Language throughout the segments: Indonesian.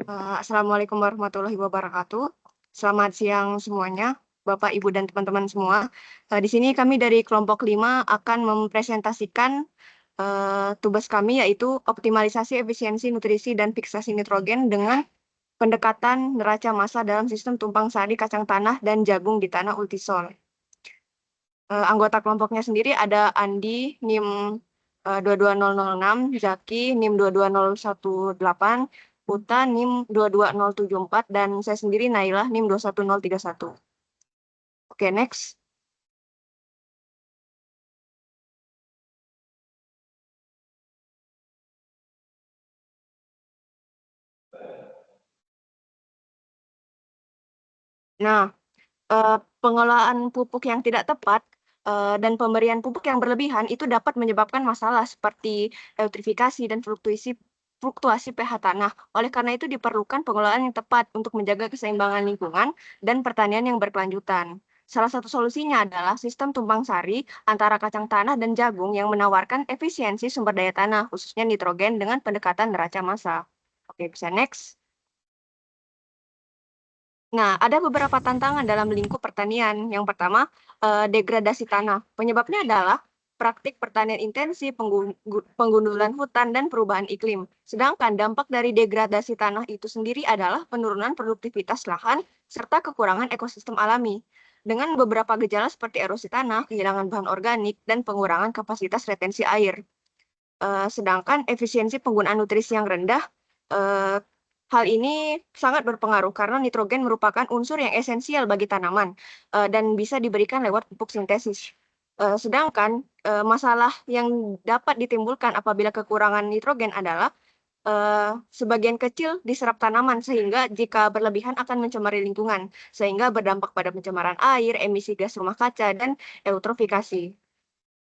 Assalamualaikum warahmatullahi wabarakatuh. Selamat siang semuanya, Bapak, Ibu, dan teman-teman semua. Di sini kami dari kelompok 5 akan mempresentasikan tugas kami, yaitu optimalisasi efisiensi nutrisi dan fiksasi nitrogen dengan pendekatan neraca massa dalam sistem tumpang sari kacang tanah dan jagung di tanah Ultisol. Anggota kelompoknya sendiri ada Andi, NIM 22006, Zaki, NIM 22018, Uta, NIM 22074, dan saya sendiri Nailah, NIM 21031. Oke, next. Nah, pengelolaan pupuk yang tidak tepat dan pemberian pupuk yang berlebihan itu dapat menyebabkan masalah seperti eutrifikasi dan fluktuasi pH tanah. Oleh karena itu diperlukan pengelolaan yang tepat untuk menjaga keseimbangan lingkungan dan pertanian yang berkelanjutan. Salah satu solusinya adalah sistem tumpang sari antara kacang tanah dan jagung yang menawarkan efisiensi sumber daya tanah, khususnya nitrogen dengan pendekatan neraca massa. Oke, bisa next. Nah, ada beberapa tantangan dalam lingkup pertanian. Yang pertama, degradasi tanah. Penyebabnya adalah praktik pertanian intensif, penggundulan hutan, dan perubahan iklim. Sedangkan dampak dari degradasi tanah itu sendiri adalah penurunan produktivitas lahan serta kekurangan ekosistem alami. Dengan beberapa gejala seperti erosi tanah, kehilangan bahan organik, dan pengurangan kapasitas retensi air. Sedangkan efisiensi penggunaan nutrisi yang rendah, hal ini sangat berpengaruh karena nitrogen merupakan unsur yang esensial bagi tanaman dan bisa diberikan lewat pupuk sintesis. Sedangkan masalah yang dapat ditimbulkan apabila kekurangan nitrogen adalah sebagian kecil diserap tanaman sehingga jika berlebihan akan mencemari lingkungan, sehingga berdampak pada pencemaran air, emisi gas rumah kaca, dan eutrofikasi.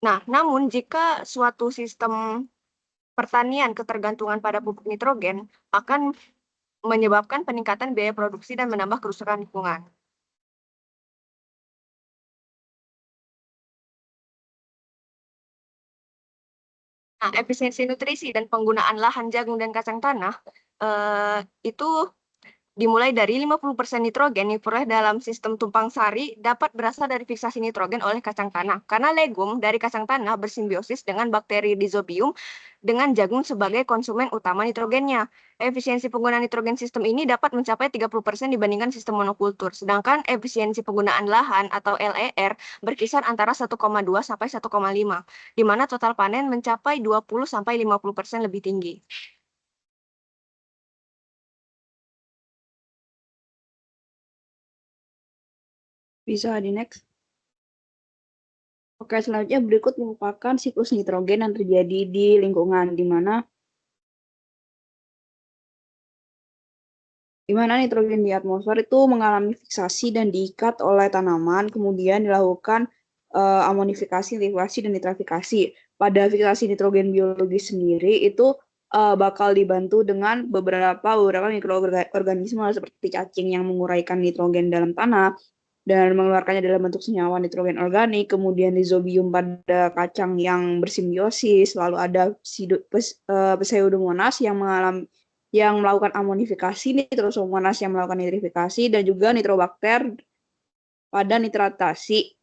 Nah, namun jika suatu sistem pertanian ketergantungan pada pupuk nitrogen akan menyebabkan peningkatan biaya produksi dan menambah kerusakan lingkungan. Nah, efisiensi nutrisi dan penggunaan lahan jagung dan kacang tanah itu dimulai dari 50% nitrogen yang diperoleh dalam sistem tumpang sari dapat berasal dari fiksasi nitrogen oleh kacang tanah. Karena legum dari kacang tanah bersimbiosis dengan bakteri Rhizobium dengan jagung sebagai konsumen utama nitrogennya. Efisiensi penggunaan nitrogen sistem ini dapat mencapai 30% dibandingkan sistem monokultur. Sedangkan efisiensi penggunaan lahan atau LER berkisar antara 1,2 sampai 1,5, di mana total panen mencapai 20 sampai 50% lebih tinggi. Bisa di next. Oke, selanjutnya berikut merupakan siklus nitrogen yang terjadi di lingkungan, di mana nitrogen di atmosfer itu mengalami fiksasi dan diikat oleh tanaman, kemudian dilakukan amonifikasi, nitrifikasi, dan nitrifikasi. Pada fiksasi nitrogen biologis sendiri itu bakal dibantu dengan beberapa mikroorganisme seperti cacing yang menguraikan nitrogen dalam tanah dan mengeluarkannya dalam bentuk senyawa nitrogen organik, kemudian rhizobium pada kacang yang bersimbiosis, lalu ada pseudomonas yang melakukan amonifikasi, nitrosomonas yang melakukan nitrifikasi, dan juga nitrobakter pada nitratasi.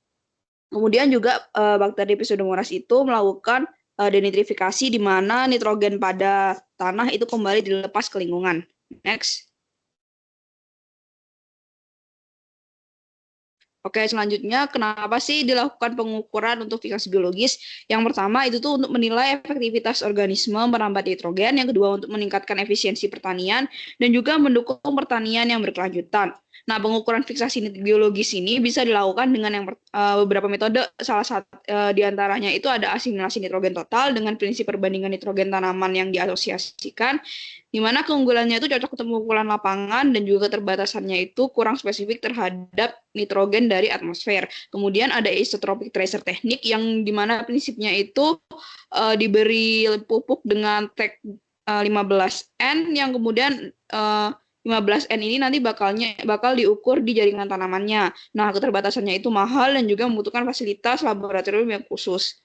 Kemudian juga bakteri pseudomonas itu melakukan denitrifikasi di mana nitrogen pada tanah itu kembali dilepas ke lingkungan. Next. Oke, selanjutnya kenapa sih dilakukan pengukuran untuk fiksasi biologis? Yang pertama itu tuh untuk menilai efektivitas organisme merambat nitrogen, yang kedua untuk meningkatkan efisiensi pertanian, dan juga mendukung pertanian yang berkelanjutan. Nah, pengukuran fiksasi biologis ini bisa dilakukan dengan beberapa metode. Salah satu diantaranya itu ada asimilasi nitrogen total dengan prinsip perbandingan nitrogen tanaman yang diasosiasikan, di mana keunggulannya itu cocok untuk pengukuran lapangan dan juga keterbatasannya itu kurang spesifik terhadap nitrogen dari atmosfer. Kemudian ada isotropic tracer teknik yang di mana prinsipnya itu diberi pupuk dengan tag 15N yang kemudian 15N ini nanti bakal diukur di jaringan tanamannya. Nah, keterbatasannya itu mahal dan juga membutuhkan fasilitas laboratorium yang khusus.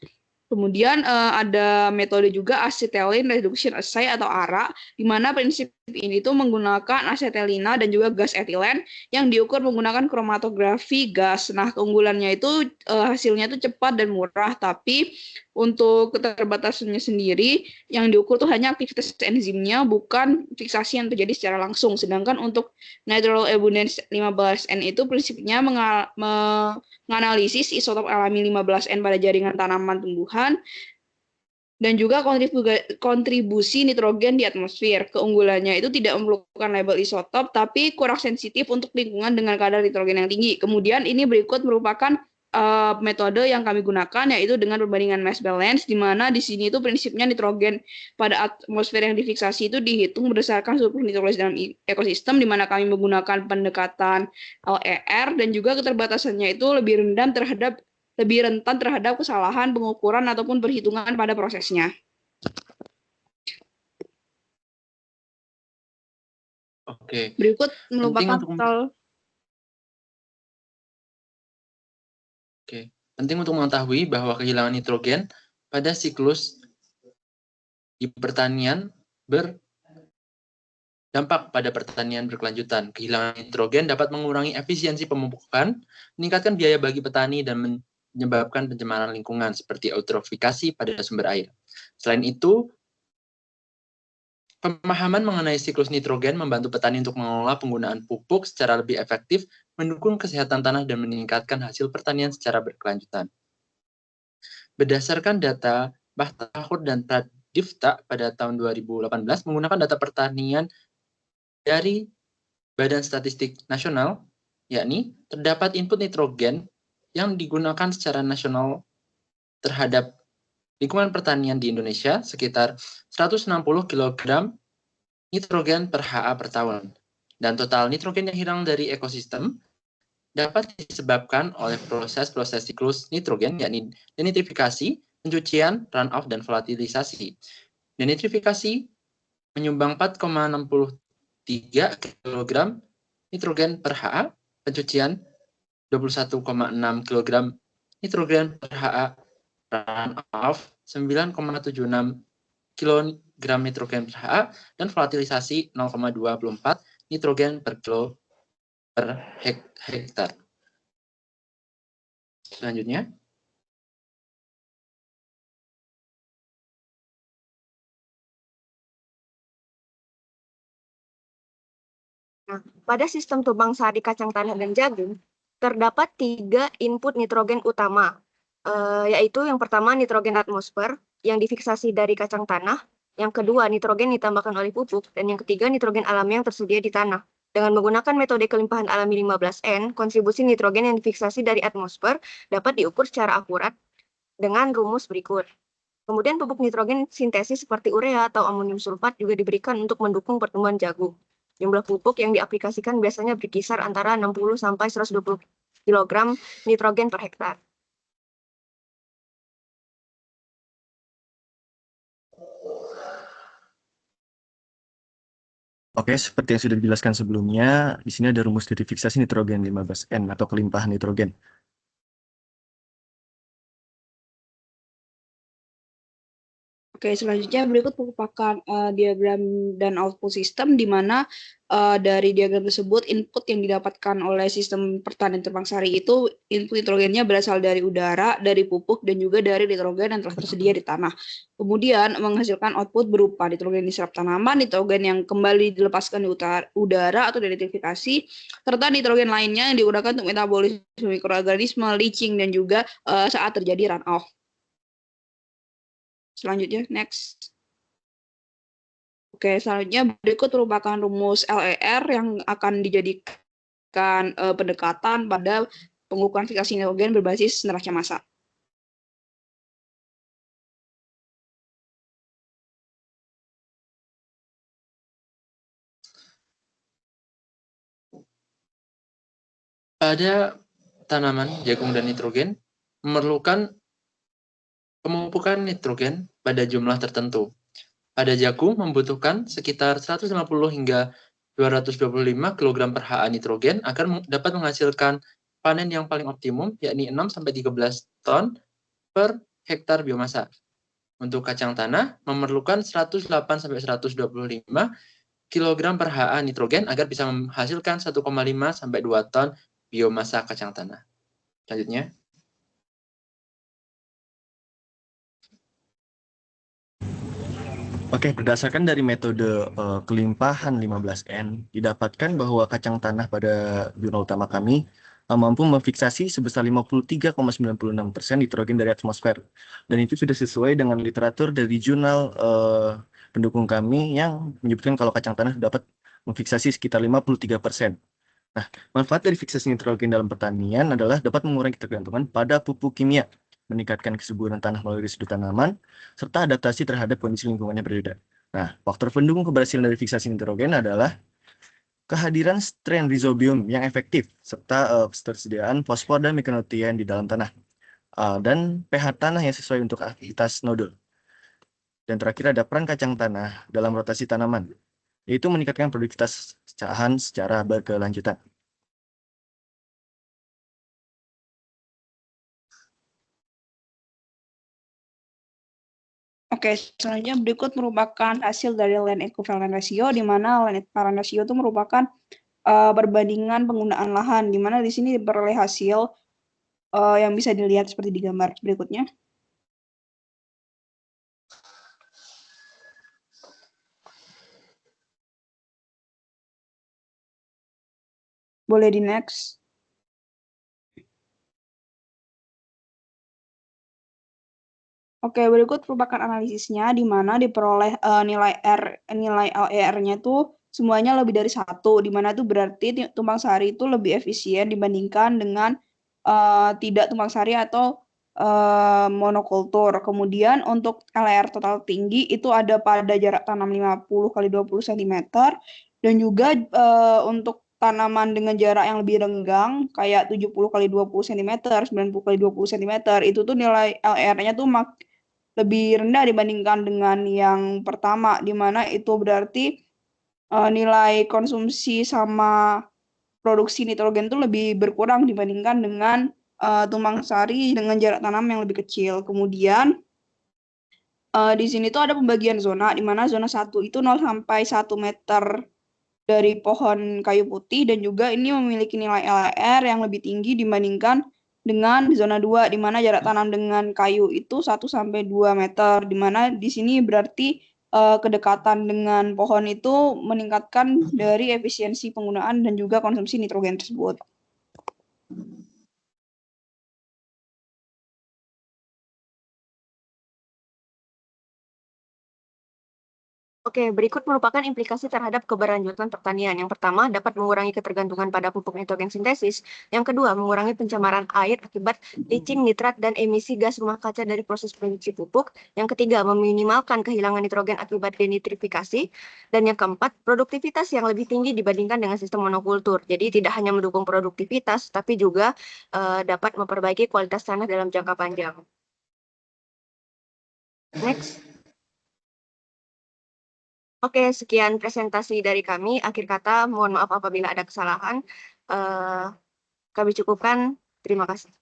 Kemudian ada metode juga acetylene reduction assay atau ARA, di mana prinsip ini tuh menggunakan asetelina dan juga gas etilen yang diukur menggunakan kromatografi gas. Nah, keunggulannya itu hasilnya tuh cepat dan murah, tapi untuk keterbatasannya sendiri yang diukur tuh hanya aktivitas enzimnya, bukan fiksasi yang terjadi secara langsung. Sedangkan untuk natural abundance 15N itu prinsipnya menganalisis isotop alami 15N pada jaringan tanaman tumbuhan dan juga kontribusi nitrogen di atmosfer. Keunggulannya itu tidak memerlukan label isotop, tapi kurang sensitif untuk lingkungan dengan kadar nitrogen yang tinggi. Kemudian ini berikut merupakan metode yang kami gunakan, yaitu dengan perbandingan mass balance, di mana di sini itu prinsipnya nitrogen pada atmosfer yang difiksasi itu dihitung berdasarkan surplus nitrogen dalam ekosistem, di mana kami menggunakan pendekatan LER, dan juga keterbatasannya itu lebih rentan terhadap kesalahan pengukuran ataupun perhitungan pada prosesnya. Oke. Berikut merupakan Penting untuk mengetahui bahwa kehilangan nitrogen pada siklus di pertanian berdampak pada pertanian berkelanjutan. Kehilangan nitrogen dapat mengurangi efisiensi pemupukan, meningkatkan biaya bagi petani, dan menyebabkan pencemaran lingkungan seperti eutrofikasi pada sumber air. Selain itu, pemahaman mengenai siklus nitrogen membantu petani untuk mengelola penggunaan pupuk secara lebih efektif, mendukung kesehatan tanah, dan meningkatkan hasil pertanian secara berkelanjutan. Berdasarkan data Bahtahur dan Pradifta pada tahun 2018 menggunakan data pertanian dari Badan Statistik Nasional, yakni terdapat input nitrogen yang digunakan secara nasional terhadap lingkungan pertanian di Indonesia sekitar 160 kg nitrogen per HA per tahun. Dan total nitrogen yang hilang dari ekosistem dapat disebabkan oleh proses-proses siklus nitrogen, yakni denitrifikasi, pencucian, runoff, dan volatilisasi. Denitrifikasi menyumbang 4,63 kg nitrogen per HA, pencucian 21,6 kg nitrogen per HA, runoff 9,76 kg nitrogen per HA, dan volatilisasi 0,24 nitrogen per kilo per hektar. Selanjutnya. Nah, pada sistem tubang sari kacang tanah dan jagung, terdapat 3 input nitrogen utama, yaitu yang pertama nitrogen atmosfer yang difiksasi dari kacang tanah, yang kedua nitrogen ditambahkan oleh pupuk, dan yang ketiga nitrogen alami yang tersedia di tanah. Dengan menggunakan metode kelimpahan alami 15N, kontribusi nitrogen yang difiksasi dari atmosfer dapat diukur secara akurat dengan rumus berikut. Kemudian pupuk nitrogen sintesis seperti urea atau amonium sulfat juga diberikan untuk mendukung pertumbuhan jagung. Jumlah pupuk yang diaplikasikan biasanya berkisar antara 60 sampai 120 kg nitrogen per hektar. Oke, seperti yang sudah dijelaskan sebelumnya, di sini ada rumus dari fiksasi nitrogen 15N atau kelimpahan nitrogen. Oke, selanjutnya berikut merupakan diagram dan output sistem, di mana dari diagram tersebut input yang didapatkan oleh sistem pertanian tubang sari itu input nitrogennya berasal dari udara, dari pupuk, dan juga dari nitrogen yang telah tersedia di tanah. Kemudian menghasilkan output berupa nitrogen diserap tanaman, nitrogen yang kembali dilepaskan di udara atau denitrifikasi, serta nitrogen lainnya yang digunakan untuk metabolisme mikroorganisme, leaching, dan juga saat terjadi runoff. Selanjutnya, next. Oke, selanjutnya berikut merupakan rumus LER yang akan dijadikan pendekatan pada pengukuran fiksasi nitrogen berbasis neraca massa. Pada tanaman jagung dan nitrogen memerlukan pemupukan nitrogen pada jumlah tertentu. Pada jagung membutuhkan sekitar 150 hingga 225 kg per HA nitrogen agar dapat menghasilkan panen yang paling optimum, yakni 6-13 ton per hektar biomasa. Untuk kacang tanah memerlukan 108-125 kilogram per HA nitrogen agar bisa menghasilkan 1,5 sampai 2 ton biomasa kacang tanah. Selanjutnya. Oke, berdasarkan dari metode kelimpahan 15N, didapatkan bahwa kacang tanah pada jurnal utama kami mampu memfiksasi sebesar 53,96% nitrogen dari atmosfer. Dan itu sudah sesuai dengan literatur dari jurnal pendukung kami yang menyebutkan kalau kacang tanah dapat memfiksasi sekitar 53%. Nah, manfaat dari fiksasi nitrogen dalam pertanian adalah dapat mengurangi ketergantungan pada pupuk kimia, meningkatkan kesuburan tanah melalui residu tanaman, serta adaptasi terhadap kondisi lingkungannya berbeda. Nah, faktor pendukung keberhasilan dari fiksasi nitrogen adalah kehadiran strain rhizobium yang efektif, serta ketersediaan fosfor dan mikronutrien di dalam tanah, dan pH tanah yang sesuai untuk aktivitas nodul. Dan terakhir ada peran kacang tanah dalam rotasi tanaman, yaitu meningkatkan produktivitas lahan secara berkelanjutan. Oke, selanjutnya berikut merupakan hasil dari land equivalent ratio, di mana land equivalent ratio itu merupakan perbandingan penggunaan lahan, di mana di sini diperoleh hasil yang bisa dilihat seperti di gambar berikutnya. Boleh di next. Oke, berikut merupakan analisisnya, di mana diperoleh nilai LER-nya itu semuanya lebih dari 1, di mana itu berarti tumpang sari itu lebih efisien dibandingkan dengan tidak tumpang sari atau monokultur. Kemudian untuk LER total tinggi itu ada pada jarak tanam 50 x 20 cm, dan juga untuk tanaman dengan jarak yang lebih renggang kayak 70 x 20 cm, 90 x 20 cm, itu tuh nilai LER-nya tuh lebih rendah dibandingkan dengan yang pertama, di mana itu berarti nilai konsumsi sama produksi nitrogen itu lebih berkurang dibandingkan dengan tumpang sari dengan jarak tanam yang lebih kecil. Kemudian di sini tuh ada pembagian zona, di mana zona 1 itu 0 sampai 1 meter dari pohon kayu putih, dan juga ini memiliki nilai LER yang lebih tinggi dibandingkan dengan zona 2, di mana jarak tanam dengan kayu itu 1 sampai 2 meter, di mana di sini berarti kedekatan dengan pohon itu meningkatkan dari efisiensi penggunaan dan juga konsumsi nitrogen tersebut. Oke, berikut merupakan implikasi terhadap keberlanjutan pertanian. Yang pertama, dapat mengurangi ketergantungan pada pupuk nitrogen sintesis. Yang kedua, mengurangi pencemaran air akibat licin, nitrat, dan emisi gas rumah kaca dari proses produksi pupuk. Yang ketiga, meminimalkan kehilangan nitrogen akibat denitrifikasi. Dan yang keempat, produktivitas yang lebih tinggi dibandingkan dengan sistem monokultur. Jadi tidak hanya mendukung produktivitas, tapi juga dapat memperbaiki kualitas tanah dalam jangka panjang. Next. Oke, sekian presentasi dari kami. Akhir kata, mohon maaf apabila ada kesalahan. Kami cukupkan. Terima kasih.